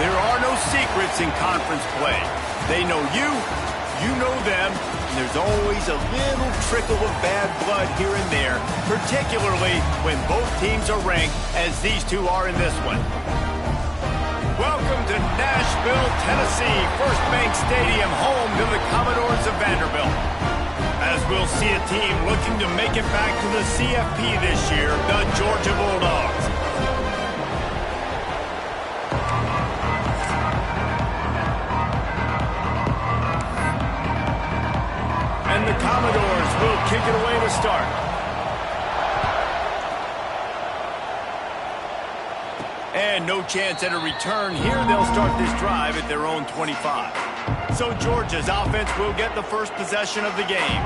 There are no secrets in conference play. They know you, you know them, and there's always a little trickle of bad blood here and there, particularly when both teams are ranked as these two are in this one. Welcome to Nashville, Tennessee, First Bank Stadium, home to the Commodores of Vanderbilt. As we'll see a team looking to make it back to the CFP this year, the Georgia Bulldogs. And the Commodores will kick it away to start. And no chance at a return here. They'll start this drive at their own 25. So Georgia's offense will get the first possession of the game.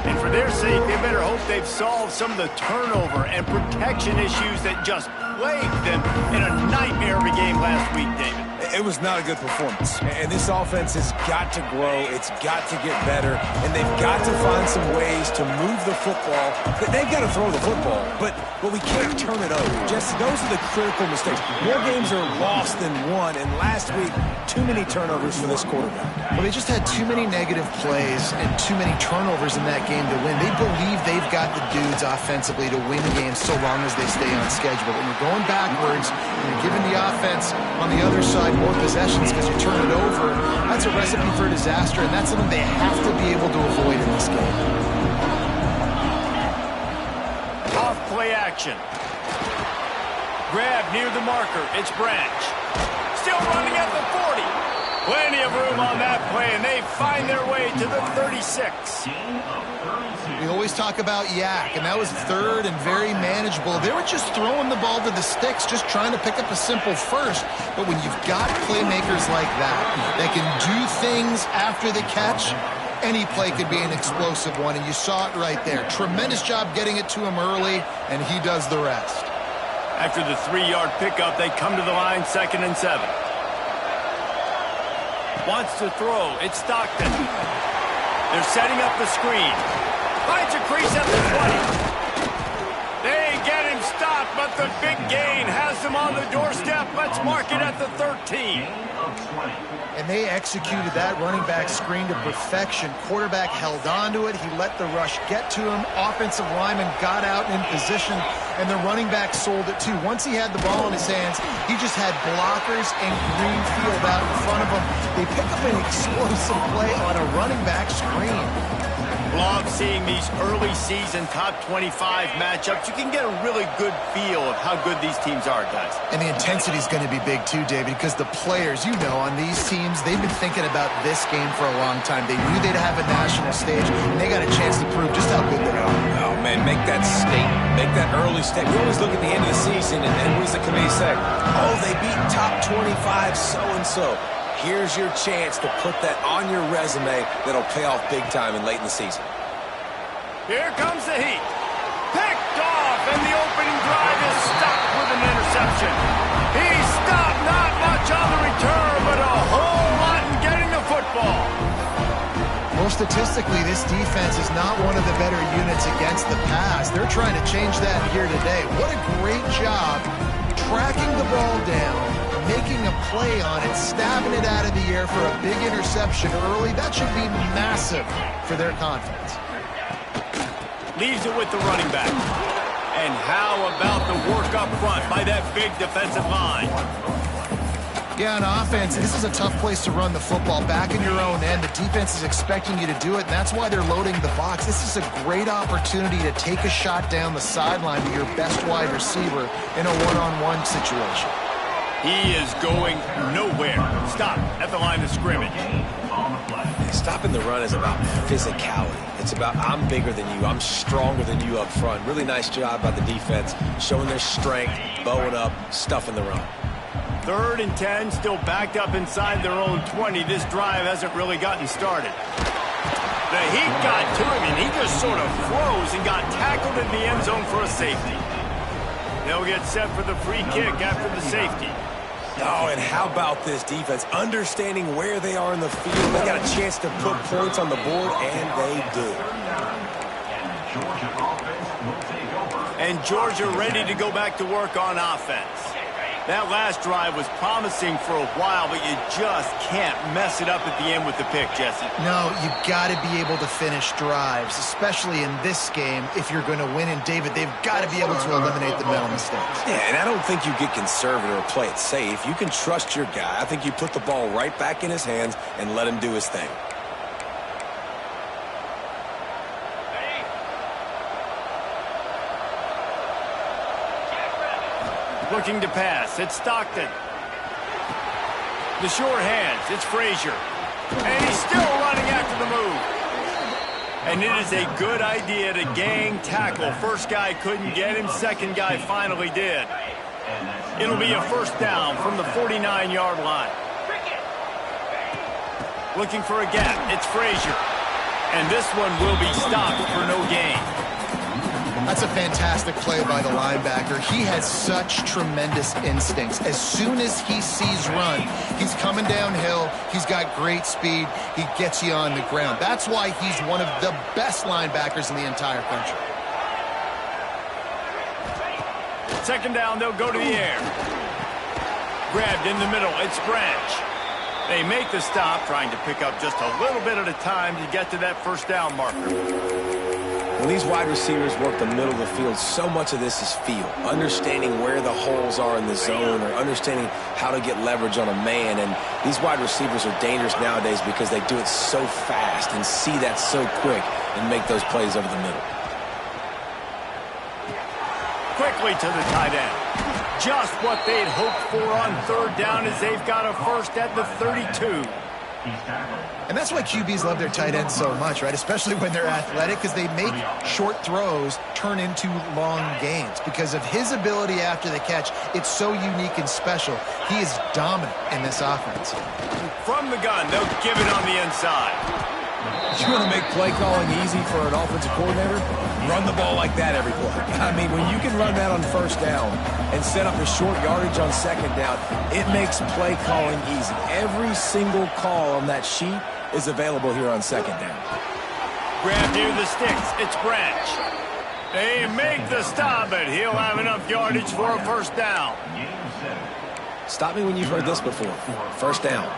And for their sake, they better hope they've solved some of the turnover and protection issues that just plagued them in a nightmare of a game last week, David. It was not a good performance. And this offense has got to grow. It's got to get better. And they've got to find some ways to move the football. They've got to throw the football. But we can't turn it over. Jesse, those are the critical mistakes. More games are lost than won. And last week, too many turnovers for this quarterback. Well, they just had too many negative plays and too many turnovers in that game to win. They believe they've got the dudes offensively to win games so long as they stay on schedule. But when you're going backwards and you're giving the offense on the other side more possessions because you turn it over, that's a recipe for disaster, and that's something they have to be able to avoid in this game. Off play action. Grab near the marker. It's Branch. Still running at the 40. Plenty of room on that play, and they find their way to the 36. We always talk about Yak, and that was third and very manageable. They were just throwing the ball to the sticks, just trying to pick up a simple first. But when you've got playmakers like that can do things after the catch, any play could be an explosive one, and you saw it right there. Tremendous job getting it to him early, and he does the rest. After the 3-yard pickup, they come to the line, 2nd and 7. Wants to throw. It's Stockton. They're setting up the screen. Finds a crease at the 20. They get him stopped, but the big gain has him on the doorstep. Let's mark it at the 13. And they executed that running back screen to perfection. Quarterback held on to it. He let the rush get to him. Offensive lineman got out in position, and the running back sold it too. Once he had the ball in his hands, he just had blockers and green field out in front of him. They pick up an explosive play on a running back screen. Love seeing these early season top 25 matchups. You can get a really good feel of how good these teams are, guys. And the intensity is going to be big too, David, because the players, you know, on these teams, they've been thinking about this game for a long time. They knew they'd have a national stage, and they got a chance to prove just how good they are. Oh, man, make that statement. Make that early step. We always look at the end of the season, and what does the committee say? Oh, they beat top 25 so-and-so. Here's your chance to put that on your resume that'll pay off big time and late in the season. Here comes the heat. Picked off, and the opening drive is stopped with an interception. He stopped, not much on the return, but a whole lot in getting the football. Well, statistically, this defense is not one of the better units against the pass. They're trying to change that here today. What a great job tracking the ball down, making a play on it, stabbing it out of the air for a big interception early. That should be massive for their confidence. Leaves it with the running back. And how about the work up front by that big defensive line? Yeah, on offense, this is a tough place to run the football. Back in your own end, the defense is expecting you to do it, and that's why they're loading the box. This is a great opportunity to take a shot down the sideline to your best wide receiver in a one-on-one situation. He is going nowhere. Stop at the line of scrimmage. Stopping the run is about physicality. It's about I'm bigger than you. I'm stronger than you up front. Really nice job by the defense, showing their strength, bowing up, stuffing the run. 3rd and 10, still backed up inside their own 20. This drive hasn't really gotten started. The heat got to him, and he just sort of froze and got tackled in the end zone for a safety. They'll get set for the free kick after the safety. Oh, and how about this defense? Understanding where they are in the field. They got a chance to put points on the board, and they do. And Georgia ready to go back to work on offense. That last drive was promising for a while, but you just can't mess it up at the end with the pick, Jesse. No, you've got to be able to finish drives, especially in this game if you're going to win. And, David, they've got to be able to eliminate the mental mistakes. Yeah, and I don't think you get conservative or play it safe. You can trust your guy. I think you put the ball right back in his hands and let him do his thing. Looking to pass, it's Stockton. The short hands, it's Frazier. And he's still running after the move. And it is a good idea to gang tackle. First guy couldn't get him, second guy finally did. It'll be a first down from the 49-yard line. Looking for a gap, it's Frazier. And this one will be stopped for no gain. That's a fantastic play by the linebacker. He has such tremendous instincts. As soon as he sees run, he's coming downhill. He's got great speed. He gets you on the ground. That's why he's one of the best linebackers in the entire country. Second down, they'll go to the air. Grabbed in the middle, it's Branch. They make the stop, trying to pick up just a little bit at a time to get to that first down marker. When these wide receivers work the middle of the field, so much of this is feel. Understanding where the holes are in the zone or understanding how to get leverage on a man. And these wide receivers are dangerous nowadays because they do it so fast and see that so quick and make those plays over the middle. Quickly to the tight end. Just what they'd hoped for on third down as they've got a first at the 32. And that's why QBs love their tight ends so much, right? Especially when they're athletic, because they make short throws turn into long gains. Because of his ability after the catch, it's so unique and special. He is dominant in this offense. From the gun, they'll give it on the inside. You want to make play calling easy for an offensive coordinator? Run the ball like that every play. I mean, when you can run that on first down and set up a short yardage on second down, it makes play calling easy. Every single call on that sheet is available here on second down. Grabbed near the sticks. It's Branch. They make the stop, but he'll have enough yardage for a first down. Stop me when you've heard this before. First down.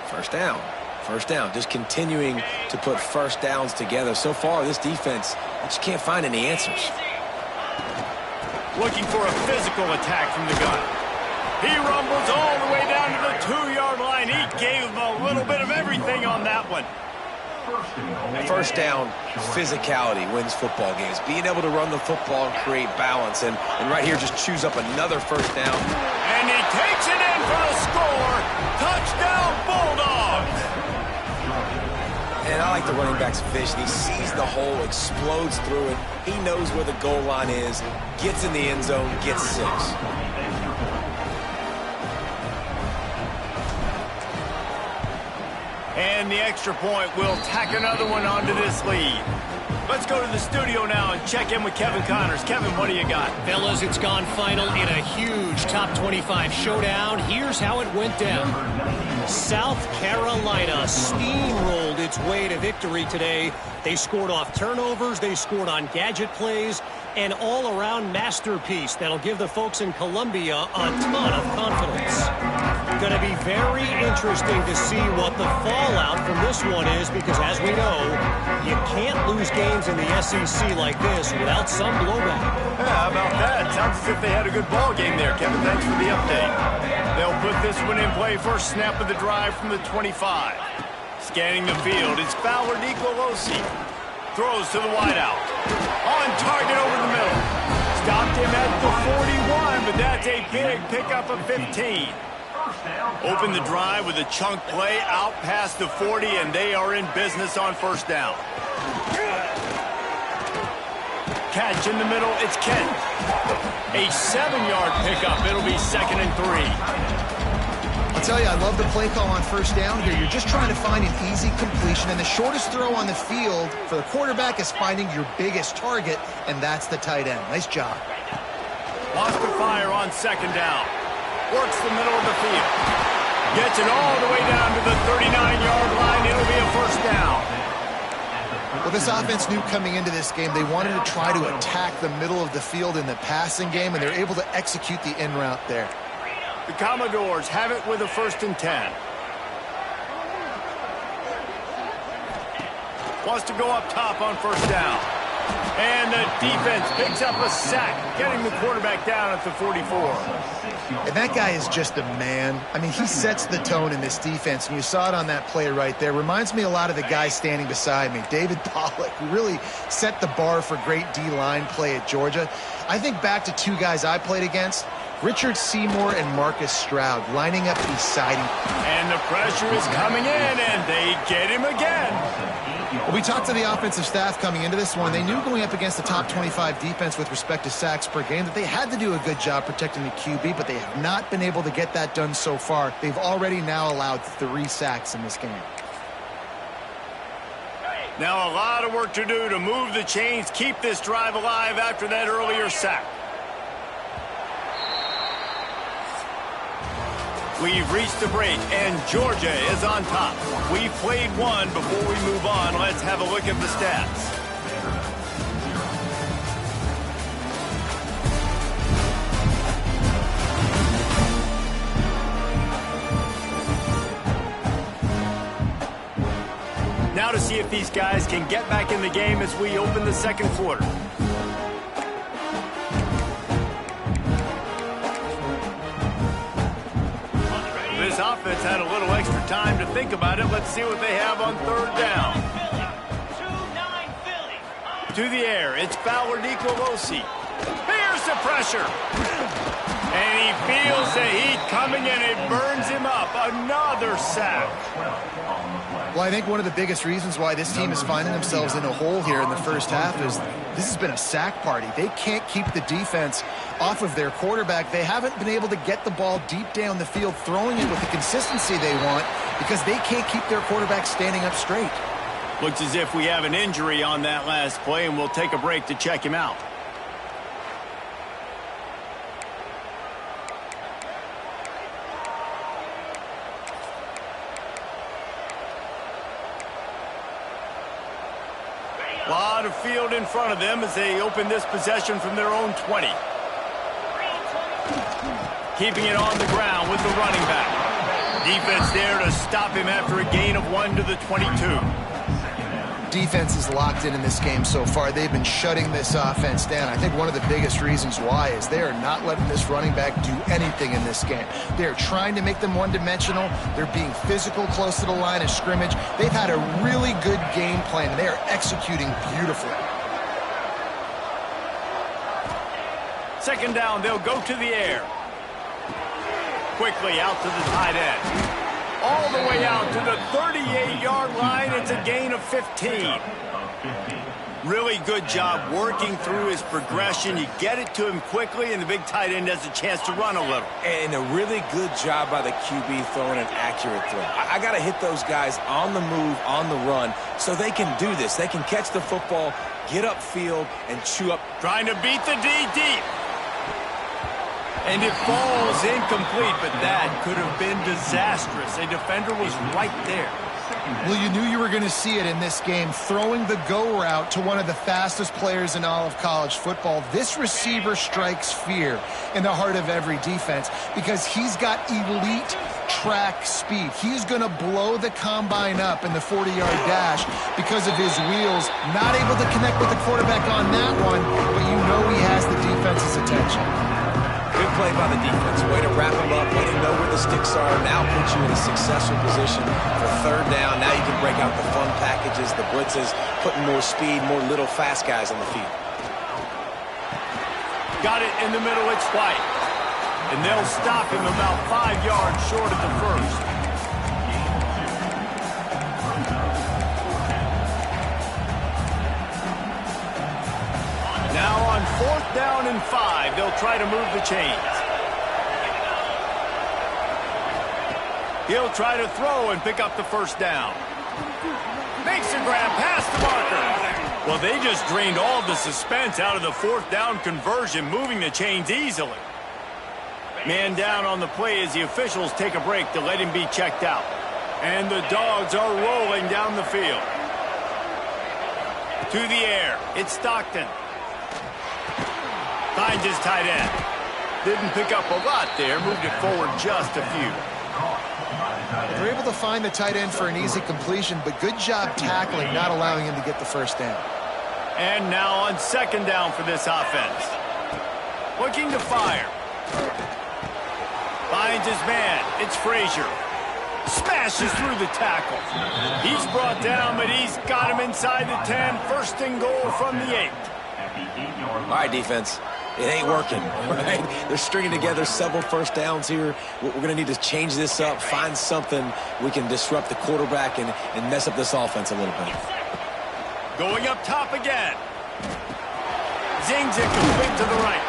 First down. First down. Just continuing to put first downs together. So far, this defense, I just can't find any answers. Looking for a physical attack from the gun. He rumbles all the way down to the 2-yard line. He gave him a little bit of everything on that one. First down, physicality wins football games. Being able to run the football and create balance. And right here, just choose up another first down. And he takes it in for the score. Touchdown, Bulldogs. And I like the running back's vision. He sees the hole, explodes through it. He knows where the goal line is, gets in the end zone, gets 6. And the extra point will tack another one onto this lead. Let's go to the studio now and check in with Kevin Connors. Kevin, what do you got? Fellas, it's gone final in a huge top 25 showdown. Here's how it went down. South Carolina steamrolled its way to victory today. They scored off turnovers, they scored on gadget plays, an all-around masterpiece that'll give the folks in Columbia a ton of confidence. Going to be very interesting to see what the fallout from this one is, because as we know, you can't lose games in the SEC like this without some blowback. Yeah, how about that? Sounds as if they had a good ball game there, Kevin. Thanks for the update. They'll put this one in play. First snap of the drive from the 25. Scanning the field, it's Fowler Nicolosi. Throws to the wideout. On target over the middle. Stopped him at the 41, but that's a big pickup of 15. Open the drive with a chunk play out past the 40, and they are in business on first down. Catch in the middle, it's Kent. A 7-yard pickup. It'll be 2nd and 3. I'll tell you, I love the play call on first down here. You're just trying to find an easy completion, and the shortest throw on the field for the quarterback is finding your biggest target, and that's the tight end. Nice job. Lost the fire on second down. Works the middle of the field. Gets it all the way down to the 39-yard line. It'll be a first down. Well, this offense knew coming into this game they wanted to try to attack the middle of the field in the passing game, and they're able to execute the in route there. The Commodores have it with a 1st and 10. Wants to go up top on 1st down. And the defense picks up a sack, getting the quarterback down at the 44. And that guy is just a man. I mean, he sets the tone in this defense, and you saw it on that play right there. Reminds me a lot of the guy standing beside me, David Pollock, who really set the bar for great D-line play at Georgia. I think back to 2 guys I played against, Richard Seymour and Marcus Stroud, lining up beside him. And the pressure is coming in, and they get him again. Well, we talked to the offensive staff coming into this one. They knew going up against the top 25 defense with respect to sacks per game that they had to do a good job protecting the QB, but they have not been able to get that done so far. They've already now allowed 3 sacks in this game. Now a lot of work to do to move the chains, keep this drive alive after that earlier sack. We've reached the break, and Georgia is on top. We've played one. Before we move on, let's have a look at the stats. Now to see if these guys can get back in the game as we open the 2nd quarter. This offense had a little extra time to think about it. Let's see what they have on 3rd down. To the air, it's Fowler Nicolosi. Here's the pressure. And he feels the heat coming, and it burns him up. Another sack. Well, I think one of the biggest reasons why this team is finding themselves in a hole here in the first half is this has been a sack party. They can't keep the defense off of their quarterback. They haven't been able to get the ball deep down the field, throwing it with the consistency they want because they can't keep their quarterback standing up straight. Looks as if we have an injury on that last play, and we'll take a break to check him out. A lot of field in front of them as they open this possession from their own 20. Keeping it on the ground with the running back. Defense there to stop him after a gain of 1 to the 22. Defense is locked in this game so far. They've been shutting this offense down. I think one of the biggest reasons why is they are not letting this running back do anything in this game. They're trying to make them one-dimensional. They're being physical close to the line of scrimmage. They've had a really good game plan, and they are executing beautifully. 2nd down, they'll go to the air. Quickly out to the tight end. All the way out to the 38-yard line. It's a gain of 15. Really good job working through his progression. You get it to him quickly, and the big tight end has a chance to run a little. And a really good job by the QB throwing an accurate throw. I got to hit those guys on the move, on the run, so they can do this. They can catch the football, get upfield, and chew up. Trying to beat the D deep. And it falls incomplete, but that could have been disastrous. A defender was right there. Well, you knew you were going to see it in this game, throwing the go route to one of the fastest players in all of college football. This receiver strikes fear in the heart of every defense because he's got elite track speed. He's going to blow the combine up in the 40-yard dash because of his wheels. Not able to connect with the quarterback on that one, but you know he has the defense's attention. Good play by the defense. Way to wrap them up, way to know where the sticks are. Now put you in a successful position for 3rd down. Now you can break out the fun packages, the blitzes, putting more speed, more little fast guys on the field. Got it in the middle, it's White. And they'll stop him about 5 yards short of the first. Now on 4th down and 5, they'll try to move the chains. He'll try to throw and pick up the 1st down. Makes a grab past the marker. Well, they just drained all the suspense out of the 4th down conversion, moving the chains easily. Man down on the play as the officials take a break to let him be checked out. And the Dogs are rolling down the field. To the air, it's Stockton. Finds his tight end. Didn't pick up a lot there, moved it forward just a few. They're able to find the tight end for an easy completion, but good job tackling, not allowing him to get the first down. And now on second down for this offense. Looking to fire. Finds his man. It's Frazier. Smashes through the tackle. He's brought down, but he's got him inside the 10. First and goal from the 8. All right, defense. It ain't working, right? They're stringing together several first downs here. We're going to need to change this up, find something we can disrupt the quarterback and mess up this offense a little bit. Going up top again. Zings it complete to the right.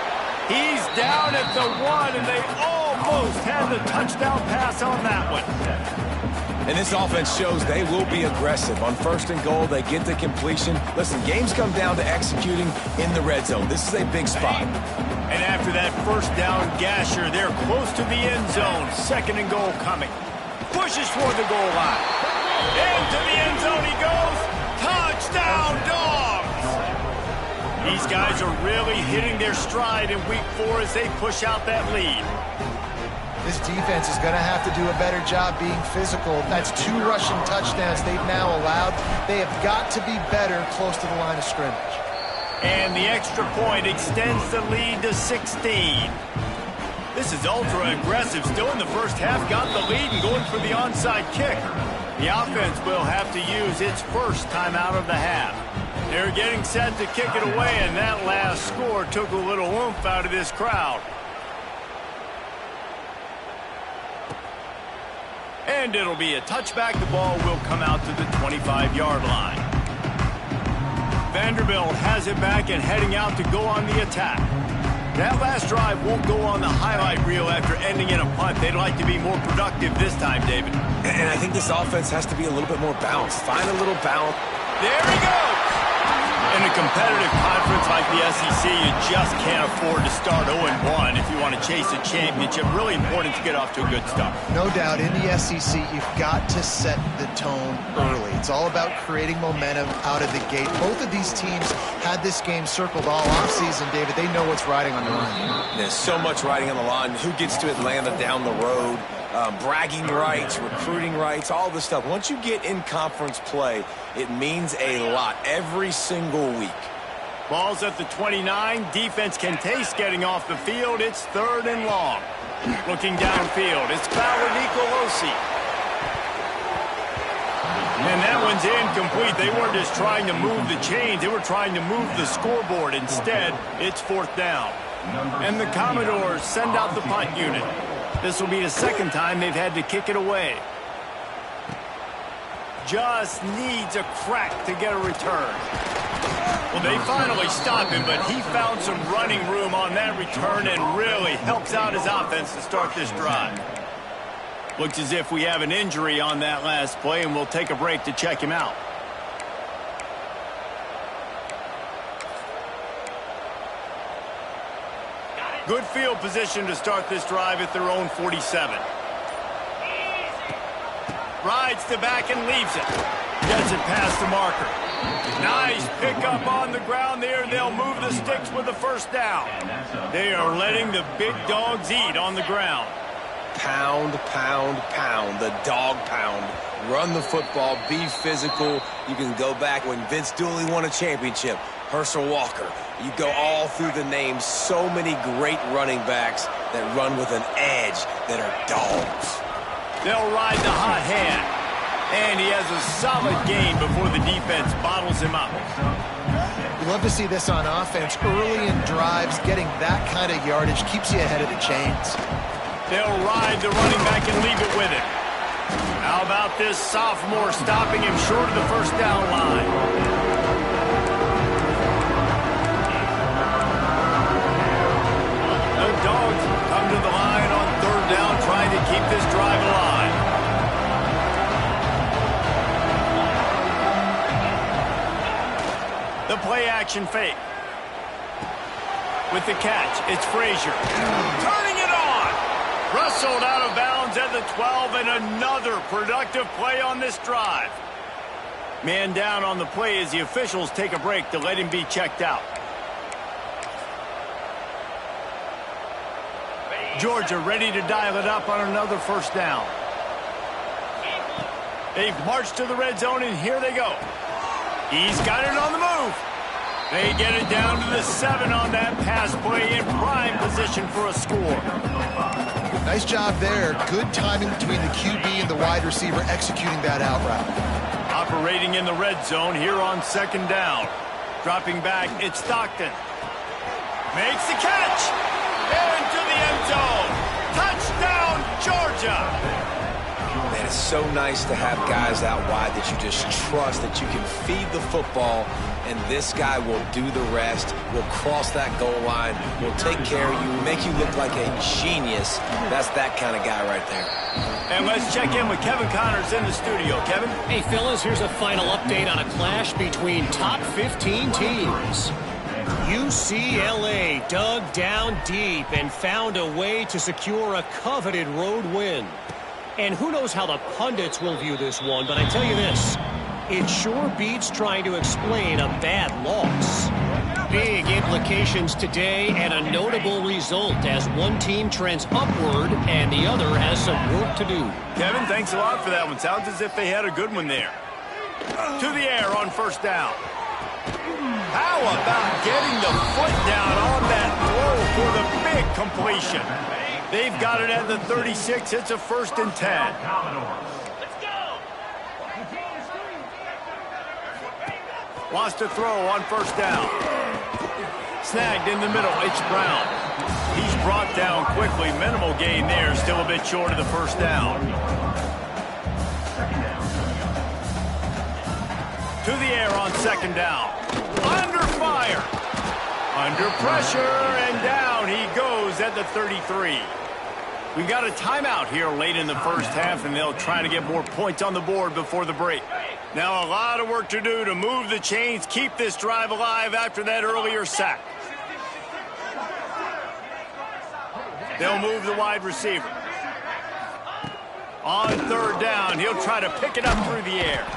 He's down at the 1, and they almost had the touchdown pass on that one. And this offense shows they will be aggressive. On first and goal, they get the completion. Listen, games come down to executing in the red zone. This is a big spot. And after that first down gasher, they're close to the end zone. Second and goal coming. Pushes toward the goal line. Into the end zone he goes. Touchdown, Dogs! These guys are really hitting their stride in week 4 as they push out that lead. This defense is going to have to do a better job being physical. That's 2 rushing touchdowns they've now allowed. They have got to be better close to the line of scrimmage. And the extra point extends the lead to 16. This is ultra-aggressive. Still in the first half, got the lead and going for the onside kick. The offense will have to use its first time out of the half. They're getting set to kick it away, and that last score took a little oomph out of this crowd. And it'll be a touchback. The ball will come out to the 25-yard line. Vanderbilt has it back and heading out to go on the attack. That last drive won't go on the highlight reel after ending in a punt. They'd like to be more productive this time, David. And I think this offense has to be a little bit more balanced. Find a little balance. There he goes! In a competitive conference like the SEC, you just can't afford to start 0-1 if you want to chase a championship. Really important to get off to a good start. No doubt, in the SEC, you've got to set the tone early. It's all about creating momentum out of the gate. Both of these teams had this game circled all offseason, David. They know what's riding on the line. There's so much riding on the line. Who gets to Atlanta down the road? Bragging rights, recruiting rights, all this stuff. Once you get in conference play, it means a lot every single week. Ball's at the 29. Defense can taste getting off the field. It's 3rd and long. Looking downfield, it's Fowler Nicolosi. And that one's incomplete. They weren't just trying to move the chains. They were trying to move the scoreboard. Instead, it's 4th down. And the Commodores send out the punt unit. This will be the second time they've had to kick it away. Just needs a crack to get a return. Well, they finally stopped him, but he found some running room on that return and really helps out his offense to start this drive. Looks as if we have an injury on that last play, and we'll take a break to check him out. Good field position to start this drive at their own 47. Rides the back and leaves it. Gets it past the marker. Nice pickup on the ground there. They'll move the sticks with the first down. They are letting the big dogs eat on the ground. Pound, pound, pound. The dog pound. Run the football. Be physical. You can go back when Vince Dooley won a championship. Herschel Walker. You go all through the names. So many great running backs that run with an edge that are dogs. They'll ride the hot hand. And he has a solid gain before the defense bottles him up. You love to see this on offense. Early in drives, getting that kind of yardage keeps you ahead of the chains. They'll ride the running back and leave it with him. How about this sophomore stopping him short of the first down line? The Dogs come to the line on 3rd down, trying to keep this drive alive. The play-action fake. With the catch, it's Frazier. Turning it on! Wrestled out of bounds at the 12, and another productive play on this drive. Man down on the play as the officials take a break to let him be checked out. Georgia ready to dial it up on another first down. They've marched to the red zone, and here they go. He's got it on the move. They get it down to the 7 on that pass play in prime position for a score. Nice job there. Good timing between the QB and the wide receiver executing that out route. Operating in the red zone here on second down. Dropping back, it's Stockton. Makes the catch. Into the end zone. Touchdown, Georgia. Man, it's so nice to have guys out wide that you just trust that you can feed the football, and this guy will do the rest, will cross that goal line, will take care of you, make you look like a genius. That's that kind of guy right there. And let's check in with Kevin Connors in the studio. Kevin? Hey, fellas, here's a final update on a clash between top 15 teams. UCLA dug down deep and found a way to secure a coveted road win. And who knows how the pundits will view this one, but I tell you this, it sure beats trying to explain a bad loss. Big implications today and a notable result as one team trends upward and the other has some work to do. Kevin, thanks a lot for that one. Sounds as if they had a good one there. To the air on first down. How about getting the foot down on that throw for the big completion? They've got it at the 36. It's a 1st and 10. Wants to throw on first down. Snagged in the middle. It's Brown. He's brought down quickly. Minimal gain there. Still a bit short of the first down. To the air on second down. Under fire. Under pressure, and down he goes at the 33. We got a timeout here late in the first half, and they'll try to get more points on the board before the break. Now a lot of work to do to move the chains, keep this drive alive after that earlier sack. They'll move the wide receiver. On third down, he'll try to pick it up through the air.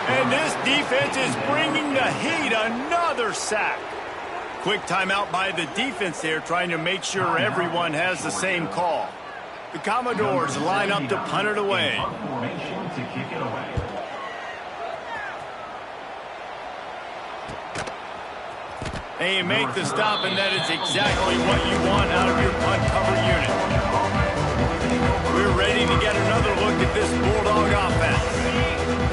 And this defense is bringing the heat. Another sack. Quick timeout by the defense there, trying to make sure everyone has the same call. The Commodores line up to punt it away. And you make the stop, and that is exactly what you want out of your punt cover unit. We're ready to get another look at this Bulldog offense.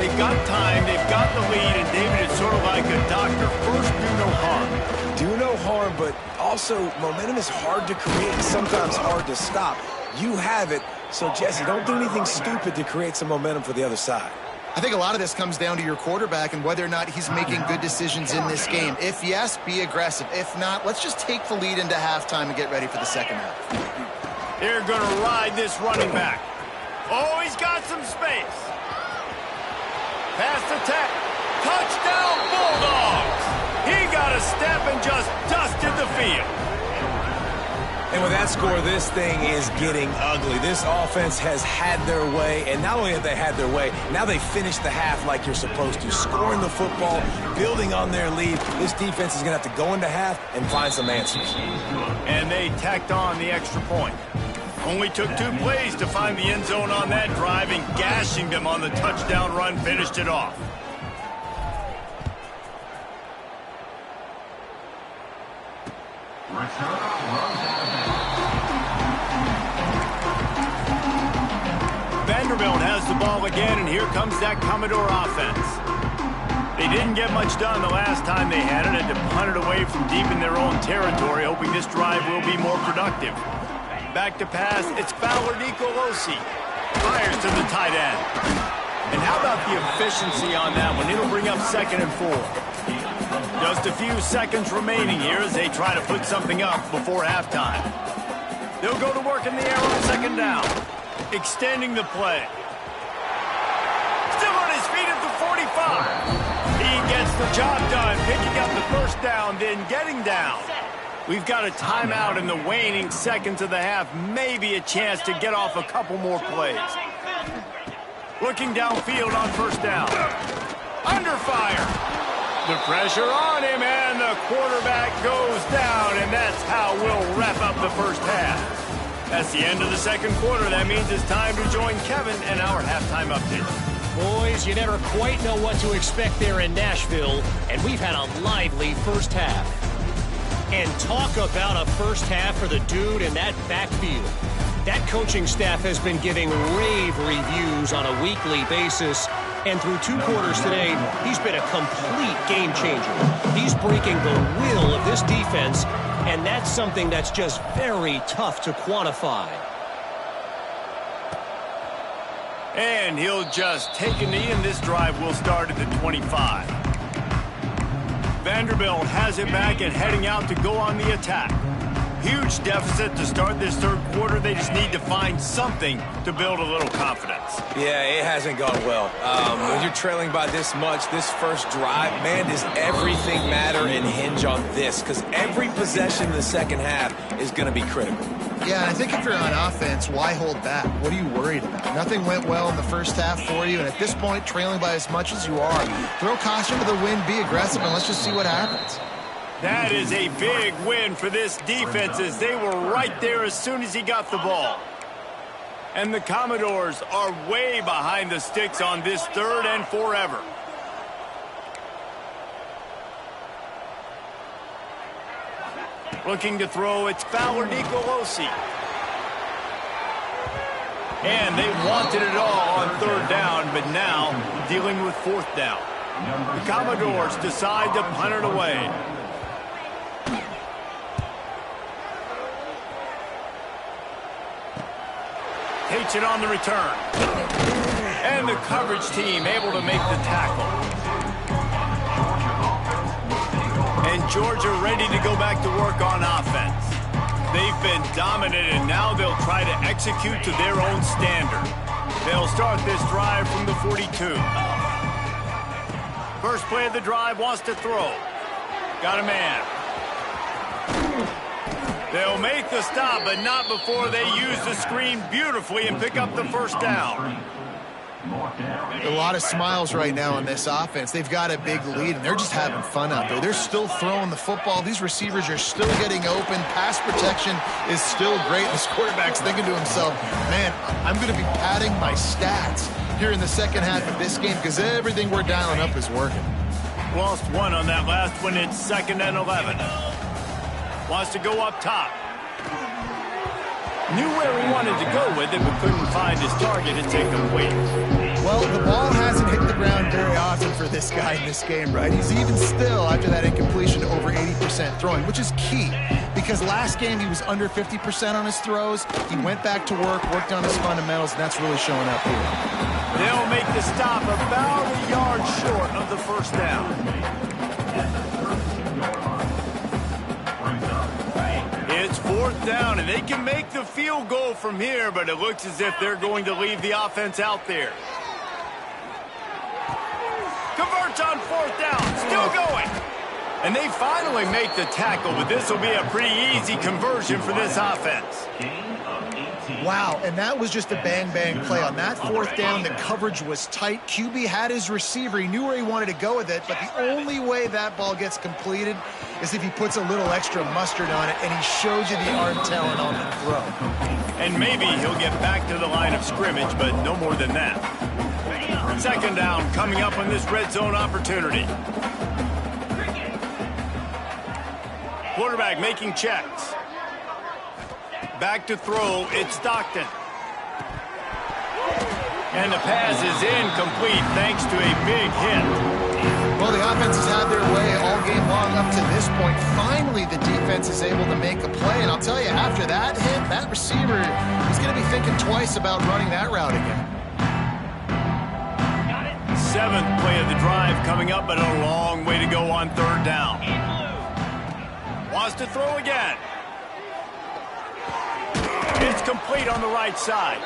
They've got time, they've got the lead, and David, it's sort of like a doctor. First, do no harm. Do no harm, but also momentum is hard to create and sometimes hard to stop. You have it, so Jesse, don't do anything stupid to create some momentum for the other side. I think a lot of this comes down to your quarterback and whether or not he's making good decisions in this game. If yes, be aggressive. If not, let's just take the lead into halftime and get ready for the second half. They're going to ride this running back. Oh, he's got some space. Pass attack. Touchdown, Bulldogs. He got a step and just dusted the field. And with that score, this thing is getting ugly. This offense has had their way, and not only have they had their way, now they finish the half like you're supposed to, scoring the football, building on their lead. This defense is going to have to go into half and find some answers. And they tacked on the extra point. Only took 2 plays to find the end zone on that drive, and gashing them on the touchdown run finished it off. Vanderbilt has the ball again, and here comes that Commodore offense. They didn't get much done the last time they had it, and to punt it away from deep in their own territory, hoping this drive will be more productive. Back to pass, it's Fowler Nicolosi. Fires to the tight end. And how about the efficiency on that one? It'll bring up 2nd and 4. Just a few seconds remaining here as they try to put something up before halftime. They'll go to work in the air on second down. Extending the play. Still on his feet at the 45. He gets the job done, picking up the first down, then getting down. We've got a timeout in the waning seconds of the half. Maybe a chance to get off a couple more plays. Looking downfield on first down. Under fire. The pressure on him, and the quarterback goes down, and that's how we'll wrap up the first half. That's the end of the second quarter. That means it's time to join Kevin and our halftime update. Boys, you never quite know what to expect there in Nashville, and we've had a lively first half. And talk about a first half for the dude in that backfield. That coaching staff has been giving rave reviews on a weekly basis, and through 2 quarters today, he's been a complete game changer. He's breaking the will of this defense, and that's something that's just very tough to quantify. And he'll just take a knee, and this drive will start at the 25. Vanderbilt has it back and heading out to go on the attack. Huge deficit to start this third quarter. They just need to find something to build a little confidence. Yeah, it hasn't gone well. When you're trailing by this much, this first drive, man, does everything matter and hinge on this? Because every possession in the second half is going to be critical. Yeah, and I think if you're on offense, why hold back? What are you worried about? Nothing went well in the first half for you, and at this point, trailing by as much as you are, throw caution to the wind, be aggressive, and let's just see what happens. That is a big win for this defense as they were right there as soon as he got the ball. And the Commodores are way behind the sticks on this third and forever. Looking to throw, it's Fowler Nicolosi. And they wanted it all on third down, but now dealing with fourth down. The Commodores decide to punt it away. Takes it on the return. And the coverage team able to make the tackle. And Georgia ready to go back to work on offense. They've been dominant, and now they'll try to execute to their own standard. They'll start this drive from the 42. First play of the drive, wants to throw. Got a man. They'll make the stop, but not before they use the screen beautifully and pick up the first down. A lot of smiles right now on this offense. They've got a big lead, and they're just having fun out there. They're still throwing the football. These receivers are still getting open. Pass protection is still great. This quarterback's thinking to himself, man, I'm going to be padding my stats here in the second half of this game because everything we're dialing up is working. Lost one on that last one. It's 2nd and 11. Wants to go up top. Knew where he wanted to go with it, but couldn't find his target. It's incomplete. Well, the ball hasn't hit the ground very often for this guy in this game, right? He's even still, after that incompletion, over 80% throwing, which is key. Because last game, he was under 50% on his throws. He went back to work, worked on his fundamentals, and that's really showing up here. They'll make the stop about a yard short of the first down. It's 4th down, and they can make the field goal from here, but it looks as if they're going to leave the offense out there. Converts on 4th down, still going. And they finally make the tackle, but this will be a pretty easy conversion for this offense. Wow, and that was just a bang-bang play. On that 4th down, the coverage was tight. QB had his receiver. He knew where he wanted to go with it, but the only way that ball gets completed is if he puts a little extra mustard on it, and he shows you the arm talent on the throw. And maybe he'll get back to the line of scrimmage, but no more than that. 2nd down coming up on this red zone opportunity. Quarterback making checks. Back to throw, it's Stockton. And the pass is incomplete thanks to a big hit. Well, the offense has had their way all game long up to this point. Finally, the defense is able to make a play. And I'll tell you, after that hit, that receiver is going to be thinking twice about running that route again. 7th play of the drive coming up, but a long way to go on 3rd down. Wants to throw again. It's complete on the right side.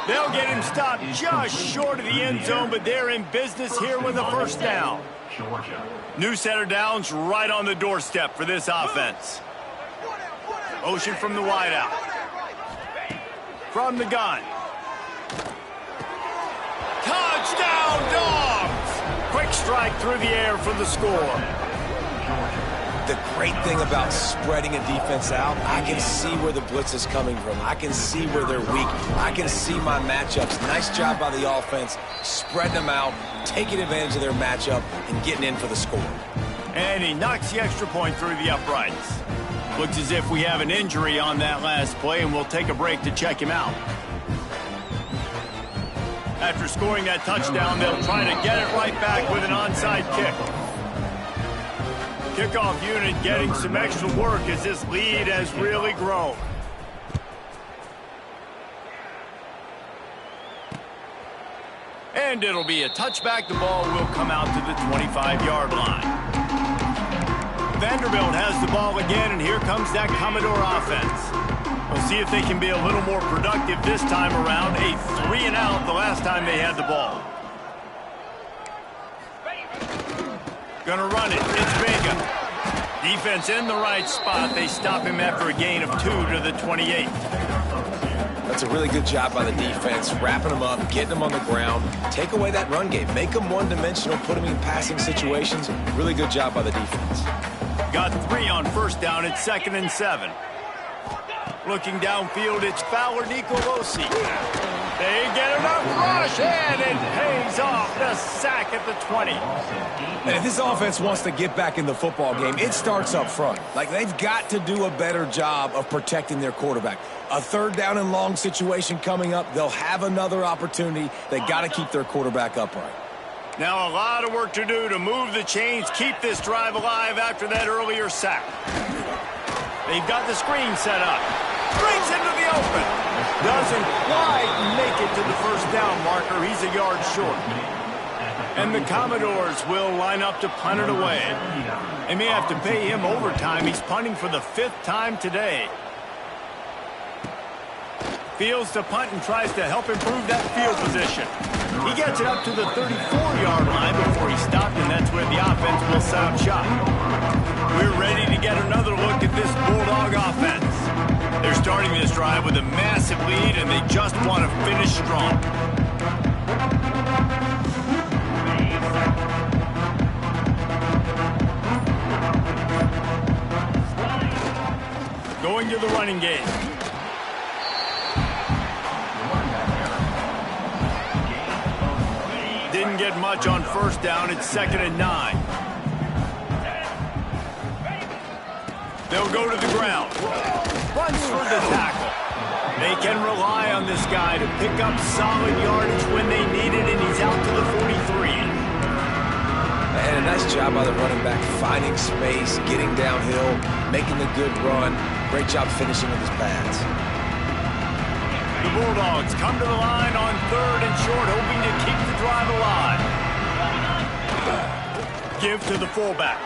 They'll get him stopped just short of the end zone, but they're in business here with a first down. New set of downs right on the doorstep for this offense. Motion from the wideout. From the gun. Touchdown, Dogs! Quick strike through the air for the score. The great thing about spreading a defense out, I can see where the blitz is coming from. I can see where they're weak. I can see my matchups. Nice job by the offense, spreading them out, taking advantage of their matchup, and getting in for the score. And he knocks the extra point through the uprights. Looks as if we have an injury on that last play, and we'll take a break to check him out. After scoring that touchdown, they'll try to get it right back with an onside kick. Kickoff unit getting some extra work as this lead has really grown. And it'll be a touchback. The ball will come out to the 25-yard line. Vanderbilt has the ball again, and here comes that Commodore offense. We'll see if they can be a little more productive this time around. A 3-and-out the last time they had the ball. Gonna run it. It's Vega. Defense in the right spot. They stop him after a gain of 2 to the 28. That's a really good job by the defense, wrapping them up, getting them on the ground. Take away that run game. Make them one-dimensional, put them in passing situations. Really good job by the defense. Got 3 on first down. It's 2nd and 7. Looking downfield, it's Fowler Nicolosi. They get enough rush, and it pays off. The sack at the 20. And if this offense wants to get back in the football game, it starts up front. Like, they've got to do a better job of protecting their quarterback. A 3rd down and long situation coming up. They'll have another opportunity. They got to keep their quarterback upright. Now a lot of work to do to move the chains, keep this drive alive after that earlier sack. They've got the screen set up. Brings into the open. Doesn't quite make it to the first down marker. He's a yard short. And the Commodores will line up to punt it away. They may have to pay him overtime. He's punting for the 5th time today. Fields to punt and tries to help improve that field position. He gets it up to the 34-yard line before he stopped, and that's where the offense will set up shop. We're ready to get another look at this Bulldog offense. They're starting this drive with a massive lead, and they just want to finish strong. Going to the running game. Didn't get much on first down. It's 2nd and 9. They'll go to the ground. Runs for the tackle. They can rely on this guy to pick up solid yardage when they need it, and he's out to the 43. And a nice job by the running back, finding space, getting downhill, making a good run. Great job finishing with his pads. The Bulldogs come to the line on 3rd and short, hoping to keep the drive alive. Give to the fullback.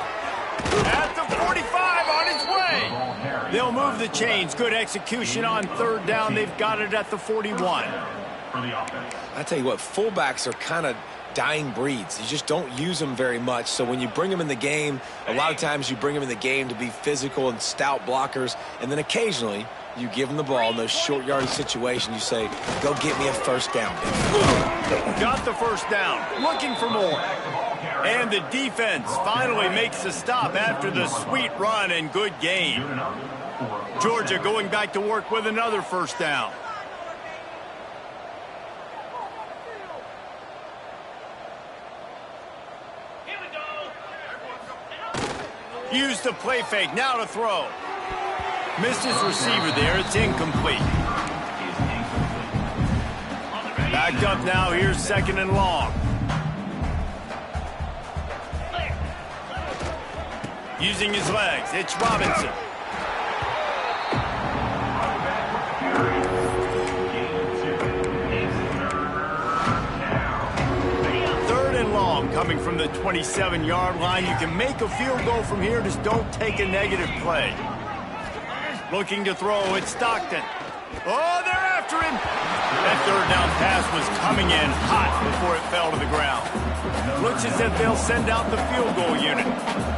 At the 45, on his way. They'll move the chains. Good execution on 3rd down. They've got it at the 41. I tell you what, fullbacks are kind of dying breeds. You just don't use them very much. So when you bring them in the game, a lot of times you bring them in the game to be physical and stout blockers, and then occasionally you give them the ball in those short yardage situations. You say, go get me a first down. Got the first down. Looking for more. And the defense finally makes a stop after the sweet run and good gain. Georgia going back to work with another first down. Use the play fake. Now to throw. Missed his receiver there. It's incomplete. Backed up now. Here's 2nd and long. Using his legs. It's Robinson. Coming from the 27-yard line. You can make a field goal from here. Just don't take a negative play. Looking to throw. It's Stockton. Oh, they're after him. That 3rd down pass was coming in hot before it fell to the ground. Looks as if they'll send out the field goal unit.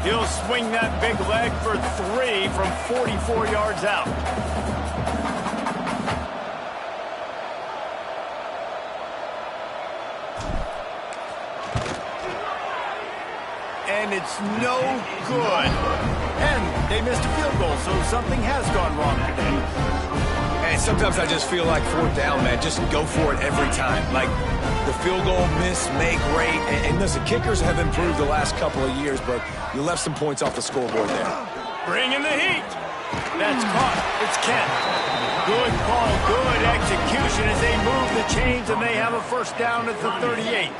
He'll swing that big leg for 3 from 44 yards out. And it's no good. And They missed a field goal, so something has gone wrong today. And sometimes I just feel like fourth down, man, just go for it every time. Like the field goal miss, make rate. And listen, kickers have improved the last couple of years, but you left some points off the scoreboard there. Bring in the heat. That's caught. It's Kent. Good call, good execution as they move the chains, and they have a first down at the 38.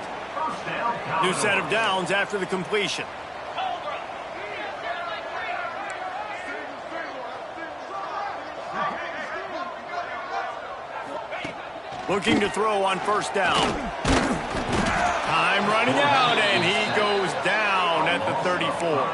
New set of downs after the completion. Looking to throw on first down. Time running out, and he goes down at the 34.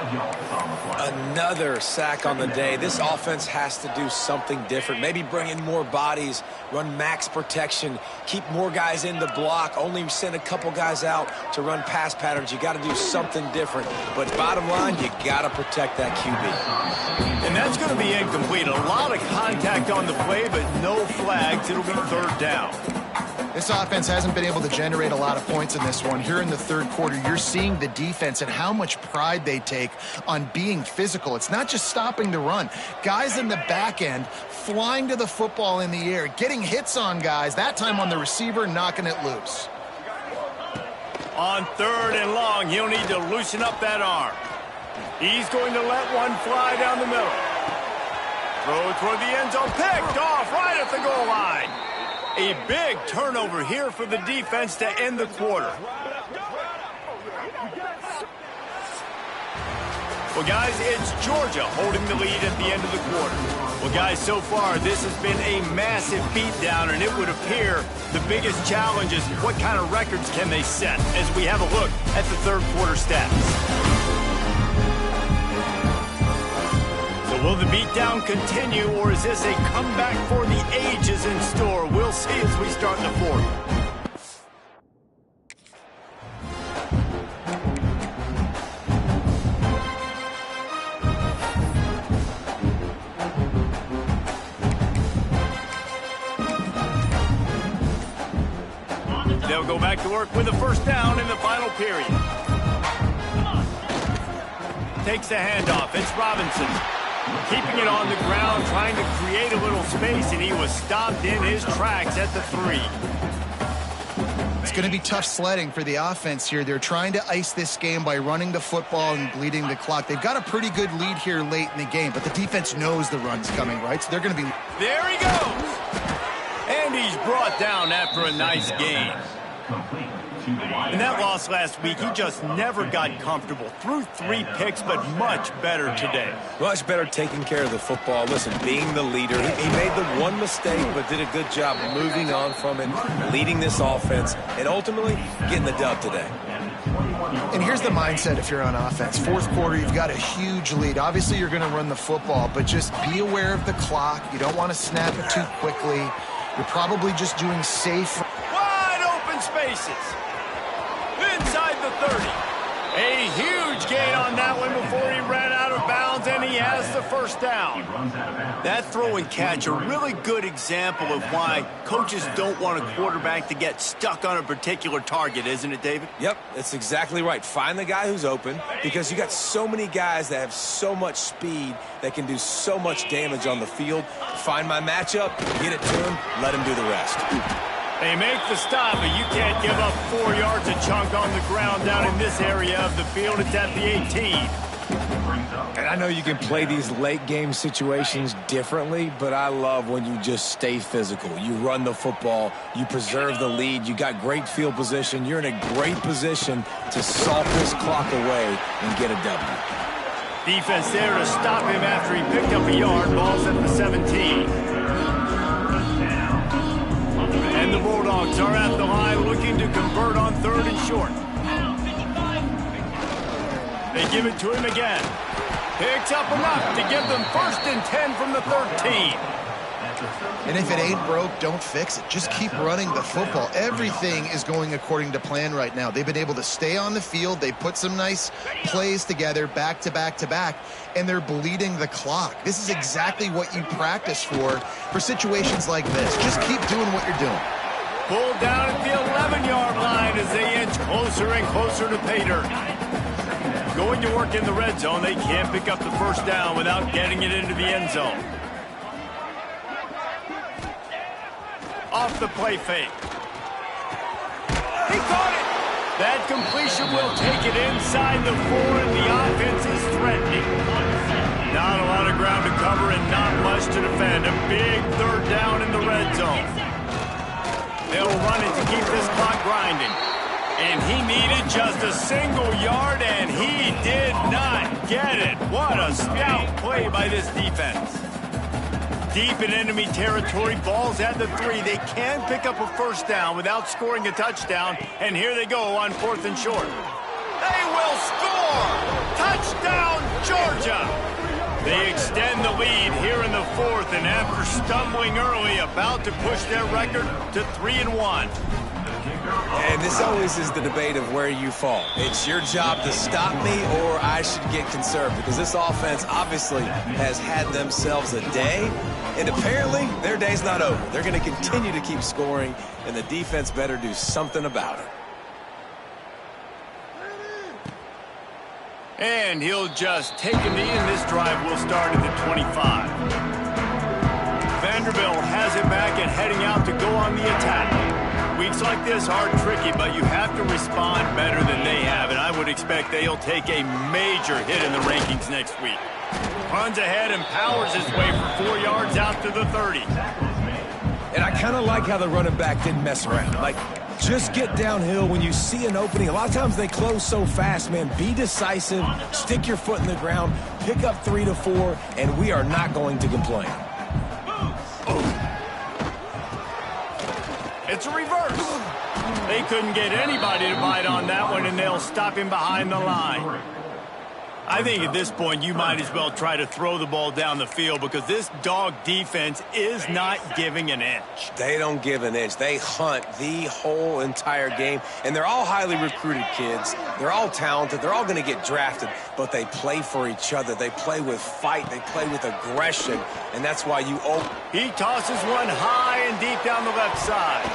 Another sack on the day. This offense has to do something different. Maybe bring in more bodies, run max protection, keep more guys in the block, only send a couple guys out to run pass patterns. You got to do something different. But bottom line, you got to protect that QB. And that's going to be incomplete. A lot of contact on the play, but no flags. It'll be third down. This offense hasn't been able to generate a lot of points in this one. Here in the third quarter, you're seeing the defense and how much pride they take on being physical. It's not just stopping the run. Guys in the back end flying to the football in the air, getting hits on guys, that time on the receiver, knocking it loose. On third and long, he'll need to loosen up that arm. He's going to let one fly down the middle. Throw toward the end zone, picked off right at the goal line. A big turnover here for the defense to end the quarter. Well, guys, it's Georgia holding the lead at the end of the quarter. Well, guys, so far, this has been a massive beatdown, and it would appear the biggest challenge is what kind of records can they set as we have a look at the third quarter stats. Will the beatdown continue, or is this a comeback for the ages in store? We'll see as we start the fourth. They'll go back to work with a first down in the final period. Takes the handoff. It's Robinson. Keeping it on the ground, trying to create a little space, and he was stopped in his tracks at the 3. It's going to be tough sledding for the offense here. They're trying to ice this game by running the football and bleeding the clock. They've got a pretty good lead here late in the game, but the defense knows the run's coming, right? So they're going to be... There he goes! And he's brought down after a nice gain. In that loss last week, he just never got comfortable. Threw 3 picks, but much better today. Much better taking care of the football. Listen, being the leader, he made the one mistake, but did a good job moving on from it, leading this offense, and ultimately getting the dub today. And here's the mindset if you're on offense. Fourth quarter, you've got a huge lead. Obviously, you're going to run the football, but just be aware of the clock. You don't want to snap it too quickly. You're probably just doing safe. Wide open spaces. Inside the 30. A huge gain on that one before he ran out of bounds, and he has the first down. That throw and catch, a really good example of why coaches don't want a quarterback to get stuck on a particular target, isn't it, David? Yep, that's exactly right. Find the guy who's open, because you got so many guys that have so much speed that can do so much damage on the field. Find my matchup, get it to him, let him do the rest. They make the stop, but you can't give up 4 yards a chunk on the ground down in this area of the field. It's at the 18. And I know you can play these late game situations differently, but I love when you just stay physical. You run the football, you preserve the lead, you got great field position, you're in a great position to salt this clock away and get a W. Defense there to stop him after he picked up a yard. Ball's at the 17. And the Bulldogs are at the line looking to convert on third and short. They give it to him again. Picks up enough to give them 1st and 10 from the 13. And if it ain't broke, don't fix it. Just keep running the football. Everything is going according to plan right now. They've been able to stay on the field. They put some nice plays together back to back to back, and they're bleeding the clock. This is exactly what you practice for situations like this. Just keep doing what you're doing. Pulled down at the 11-yard line as they inch closer and closer to pay dirt. Going to work in the red zone. They can't pick up the first down without getting it into the end zone. Off the play fake. He caught it. That completion will take it inside the 4, and the offense is threatening. Not a lot of ground to cover and not much to defend. A big third down in the red zone. They'll run it to keep this clock grinding. And he needed just a single yard, and he did not get it. What a scout play by this defense. Deep in enemy territory, ball's at the 3. They can pick up a first down without scoring a touchdown, and here they go on 4th and short. They will score! Touchdown, Georgia! They extend the lead here in the 4th, and after stumbling early, about to push their record to 3-1. And this always is the debate of where you fall. It's your job to stop me, or I should get conserved, because this offense obviously has had themselves a day, and apparently their day's not over. They're going to continue to keep scoring, and the defense better do something about it. And he'll just take a knee, and this drive will start at the 25. Vanderbilt has it back and heading out to go on the attack. Weeks like this are tricky, but you have to respond better than they have, and I would expect they'll take a major hit in the rankings next week. Runs ahead and powers his way for 4 yards out to the 30. And I kind of like how the running back didn't mess around. Like, just get downhill when you see an opening. A lot of times they close so fast, man. Be decisive, stick your foot in the ground, pick up 3 to 4, and we are not going to complain. It's a reverse. They couldn't get anybody to bite on that one, and they'll stop him behind the line. I think at this point you might as well try to throw the ball down the field, because this dog defense is not giving an inch. They don't give an inch. They hunt the whole entire game, and they're all highly recruited kids. They're all talented. They're all going to get drafted, but they play for each other. They play with fight. They play with aggression, and that's why you He tosses one high and deep down the left side.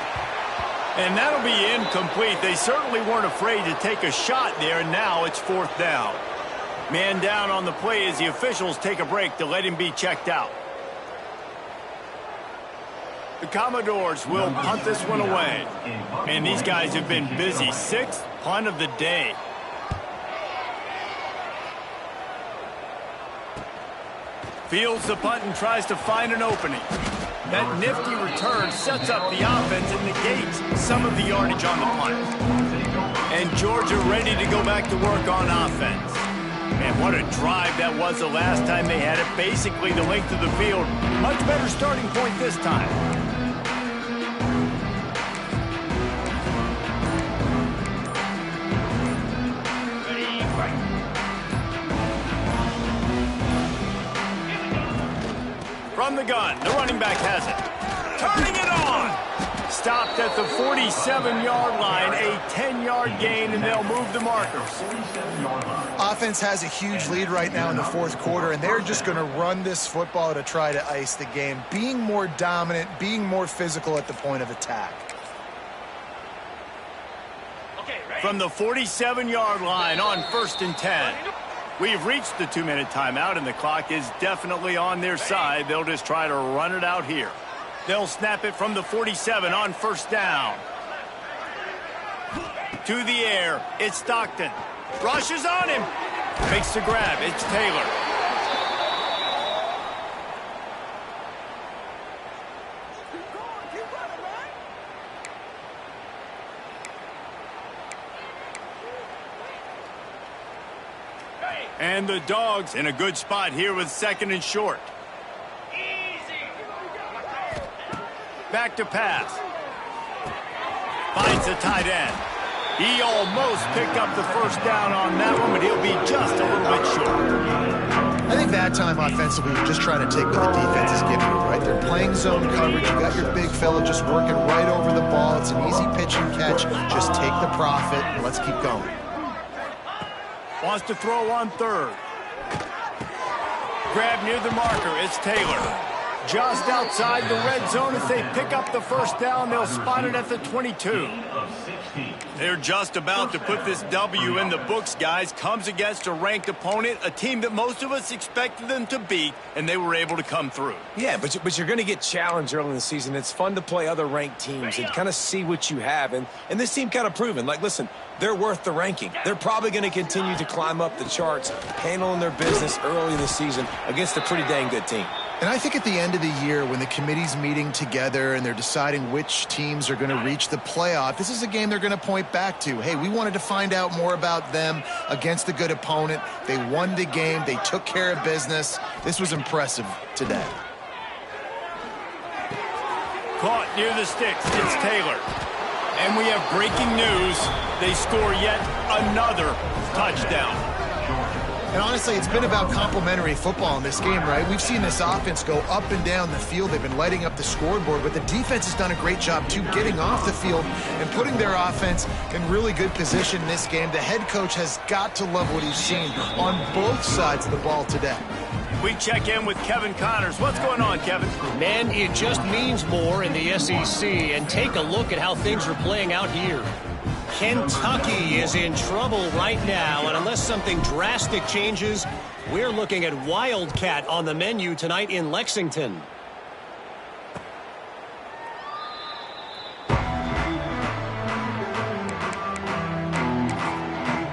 And that'll be incomplete. They certainly weren't afraid to take a shot there, and now it's 4th down. Man down on the play as the officials take a break to let him be checked out. The Commodores will punt this one away. And these guys have been busy. 6th punt of the day. Fields the punt and tries to find an opening. That nifty return sets up the offense and negates some of the yardage on the punt. And Georgia ready to go back to work on offense. Man, what a drive that was the last time they had it. Basically the length of the field. Much better starting point this time. From the gun, the running back has it. Turning it on! Stopped at the 47-yard line, a 10-yard gain, and they'll move the markers. Offense has a huge lead right now in the 4th quarter, and they're just going to run this football to try to ice the game, being more dominant, being more physical at the point of attack. From the 47-yard line on 1st and 10. We've reached the 2-minute timeout, and the clock is definitely on their side. They'll just try to run it out here. They'll snap it from the 47 on 1st down. To the air, it's Stockton. Rushes on him. Makes the grab. It's Taylor. And the Dogs in a good spot here with 2nd and short. Back to pass. Finds the tight end. He almost picked up the first down on that one, but he'll be just a little bit short. I think that time offensively, we're just trying to take what the defense is giving you, right? They're playing zone coverage. You got your big fella just working right over the ball. It's an easy pitch and catch. Just take the profit and let's keep going. Wants to throw on 3rd. Grab near the marker. It's Taylor. Just outside the red zone. If they pick up the first down, they'll spot it at the 22. They're just about to put this W in the books, guys. Comes against a ranked opponent, a team that most of us expected them to beat, and they were able to come through. Yeah, but you're going to get challenged early in the season. It's fun to play other ranked teams and kind of see what you have. And this team kind of proven, like, listen, they're worth the ranking. They're probably going to continue to climb up the charts, handling their business early in the season against a pretty dang good team. And I think at the end of the year, when the committee's meeting together and they're deciding which teams are going to reach the playoff, this is a game they're going to point back to. Hey, we wanted to find out more about them against a good opponent. They won the game. They took care of business. This was impressive today. Caught near the sticks. It's Taylor. And we have breaking news. They score yet another touchdown. And honestly, it's been about complementary football in this game, right? We've seen this offense go up and down the field. They've been lighting up the scoreboard, but the defense has done a great job, too, getting off the field and putting their offense in really good position in this game. The head coach has got to love what he's seen on both sides of the ball today. We check in with Kevin Connors. What's going on, Kevin? Man, it just means more in the SEC, and take a look at how things are playing out here. Kentucky is in trouble right now, and unless something drastic changes, we're looking at Wildcat on the menu tonight in Lexington.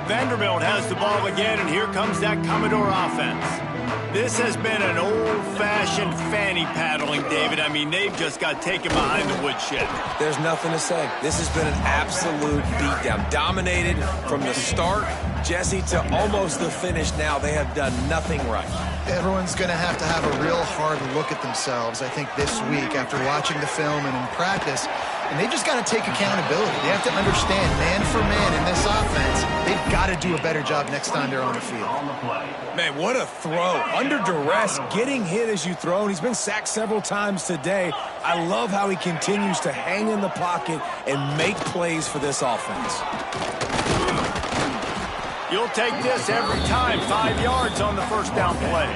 Vanderbilt has the ball again, and here comes that Commodore offense. This has been an old-fashioned fanny paddling, David. I mean, they've just got taken behind the woodshed. There's nothing to say. This has been an absolute beatdown. Dominated from the start, Jesse, to almost the finish now. They have done nothing right. Everyone's going to have a real hard look at themselves, I think, this week after watching the film and in practice. And they've just got to take accountability. They have to understand, man for man in this offense, they've got to do a better job next time they're on the field. Man, what a throw. Under duress, getting hit as you throw. And he's been sacked several times today. I love how he continues to hang in the pocket and make plays for this offense. You'll take this every time. 5 yards on the first down play.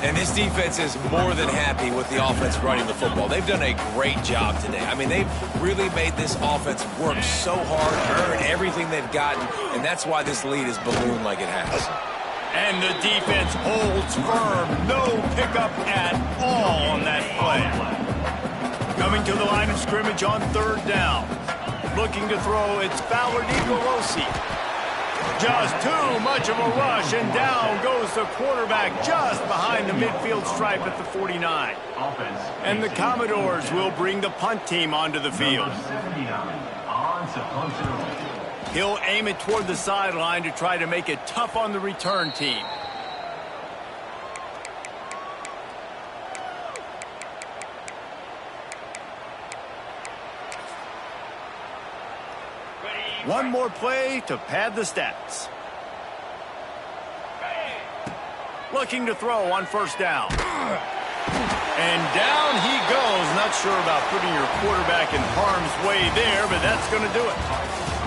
And this defense is more than happy with the offense running the football. They've done a great job today. I mean, they've really made this offense work so hard, earn everything they've gotten, and that's why this lead is ballooned like it has. And the defense holds firm. No pickup at all on that play. Coming to the line of scrimmage on third down. Looking to throw, it's Fowler Nicolosi. Just too much of a rush, and down goes the quarterback just behind the midfield stripe at the 49. And the Commodores will bring the punt team onto the field. He'll aim it toward the sideline to try to make it tough on the return team. One more play to pad the stats. Looking to throw on first down. And down he goes. Not sure about putting your quarterback in harm's way there, but that's going to do it.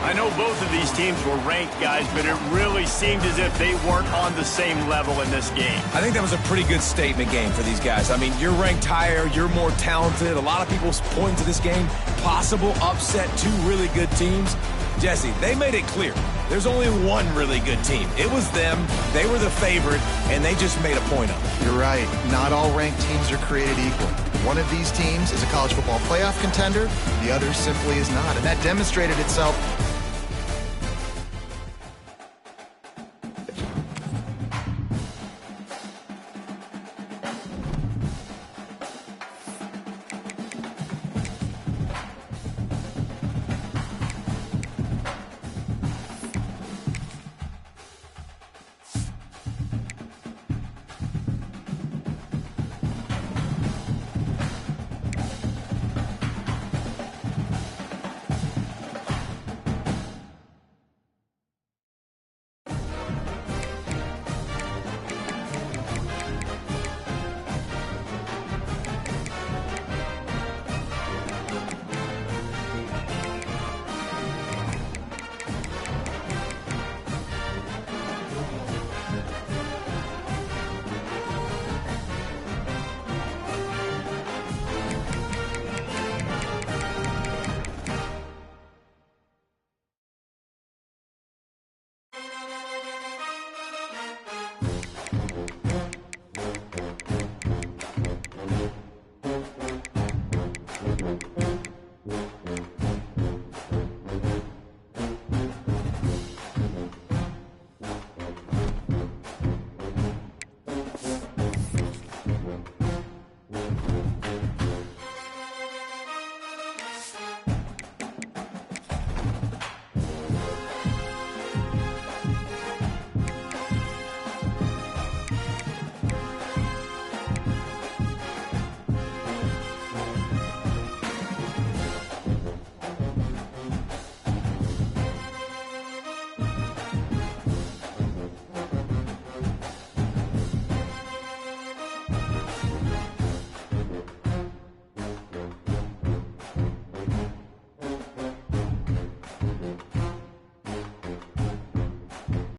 I know both of these teams were ranked, guys, but it really seemed as if they weren't on the same level in this game. I think that was a pretty good statement game for these guys. I mean, you're ranked higher, you're more talented. A lot of people point to this game, possible upset, two really good teams. Jesse, they made it clear. There's only one really good team. It was them. They were the favorite, and they just made a point of it. You're right. Not all ranked teams are created equal. One of these teams is a college football playoff contender. The other simply is not. And that demonstrated itself.